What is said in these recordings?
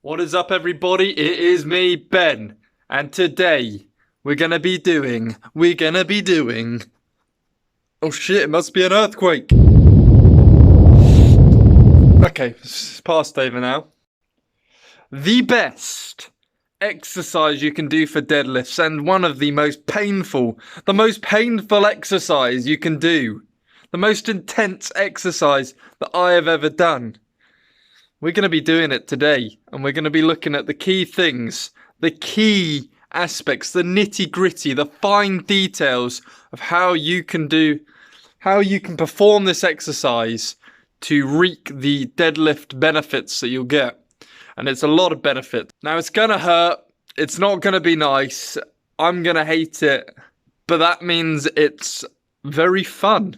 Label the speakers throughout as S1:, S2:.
S1: What is up, everybody? It is me, Ben, and today we're gonna be doing. Oh shit! It must be an earthquake. Okay, it's past over now. The best exercise you can do for deadlifts, and one of the most painful exercise you can do, the most intense exercise that I have ever done. We're going to be doing it today, and we're going to be looking at the key things, the key aspects, the nitty gritty, the fine details of how you can perform this exercise to reap the deadlift benefits that you'll get. And it's a lot of benefit. Now, it's going to hurt. It's not going to be nice. I'm going to hate it. But that means it's very fun.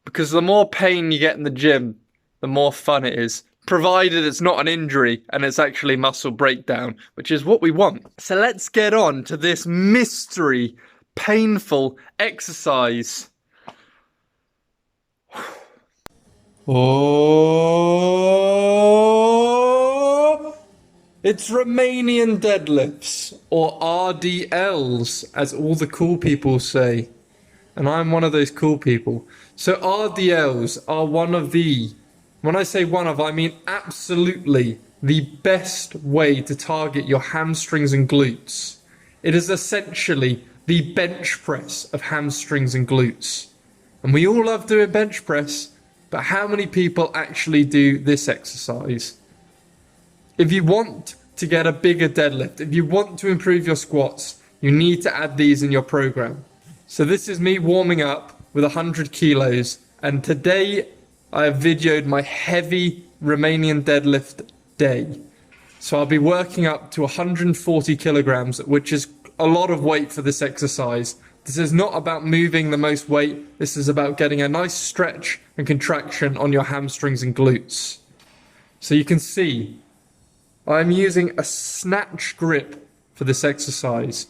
S1: Because the more pain you get in the gym, the more fun it is. Provided it's not an injury and it's actually muscle breakdown, which is what we want. So let's get on to this mystery, painful exercise. Oh, it's Romanian deadlifts, or RDLs, as all the cool people say. And I'm one of those cool people. So RDLs are one of the, when I say one of, I mean absolutely the best way to target your hamstrings and glutes. It is essentially the bench press of hamstrings and glutes. And we all love doing bench press, but how many people actually do this exercise? If you want to get a bigger deadlift, if you want to improve your squats, you need to add these in your program. So this is me warming up with 100 kilos, and today I have videoed my heavy Romanian deadlift day. So I'll be working up to 140 kilograms, which is a lot of weight for this exercise. This is not about moving the most weight. This is about getting a nice stretch and contraction on your hamstrings and glutes. So you can see I'm using a snatch grip for this exercise.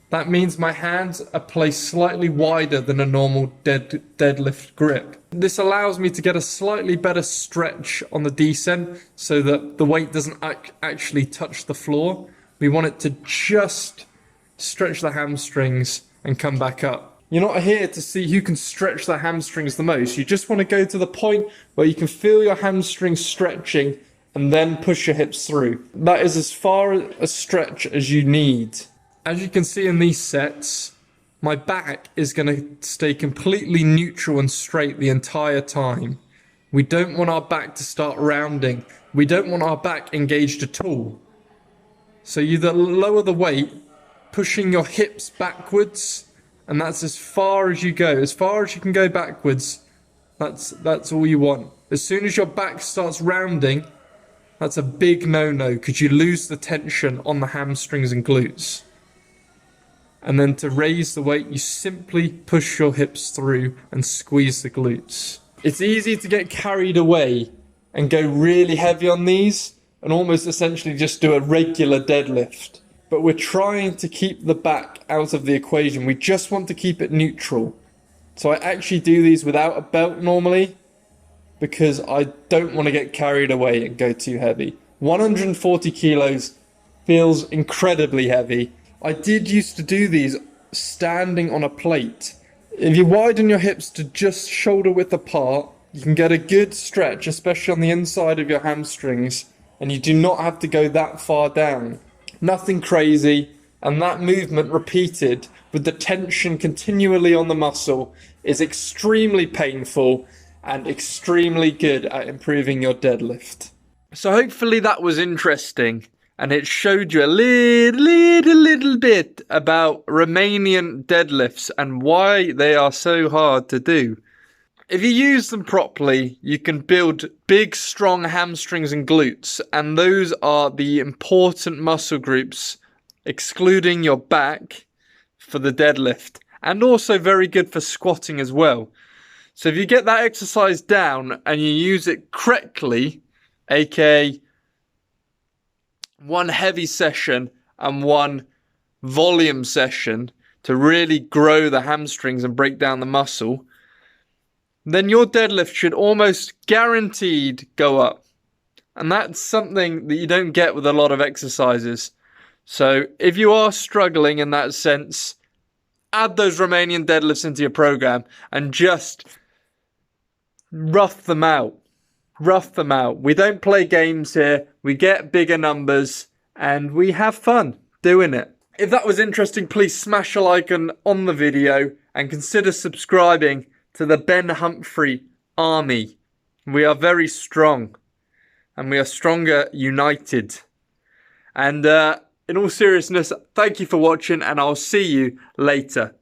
S1: That means my hands are placed slightly wider than a normal deadlift grip. This allows me to get a slightly better stretch on the descent so that the weight doesn't actually touch the floor. We want it to just stretch the hamstrings and come back up. You're not here to see who can stretch the hamstrings the most. You just want to go to the point where you can feel your hamstrings stretching and then push your hips through. That is as far a stretch as you need. As you can see in these sets, my back is going to stay completely neutral and straight the entire time. We don't want our back to start rounding. We don't want our back engaged at all. So you lower the weight, pushing your hips backwards, and that's as far as you go. As far as you can go backwards, that's all you want. As soon as your back starts rounding, that's a big no-no, because you lose the tension on the hamstrings and glutes. And then to raise the weight, you simply push your hips through and squeeze the glutes. It's easy to get carried away and go really heavy on these and almost essentially just do a regular deadlift. But we're trying to keep the back out of the equation. We just want to keep it neutral. So I actually do these without a belt normally because I don't want to get carried away and go too heavy. 140 kilos feels incredibly heavy. I did used to do these standing on a plate. If you widen your hips to just shoulder width apart, you can get a good stretch, especially on the inside of your hamstrings, and you do not have to go that far down. Nothing crazy, and that movement repeated with the tension continually on the muscle is extremely painful and extremely good at improving your deadlift. So hopefully that was interesting, and it showed you a little bit about Romanian deadlifts and why they are so hard to do. If you use them properly, you can build big, strong hamstrings and glutes, and those are the important muscle groups, excluding your back, for the deadlift, and also very good for squatting as well. So if you get that exercise down and you use it correctly, aka one heavy session and one volume session to really grow the hamstrings and break down the muscle, then your deadlift should almost guaranteed go up. And that's something that you don't get with a lot of exercises. So if you are struggling in that sense, add those Romanian deadlifts into your program and just rough them out. Rough them out. We don't play games here. We get bigger numbers and we have fun doing it. If that was interesting, please smash a like on the video and consider subscribing to the Ben Humphrey army. We are very strong and we are stronger united. And in all seriousness, thank you for watching and I'll see you later.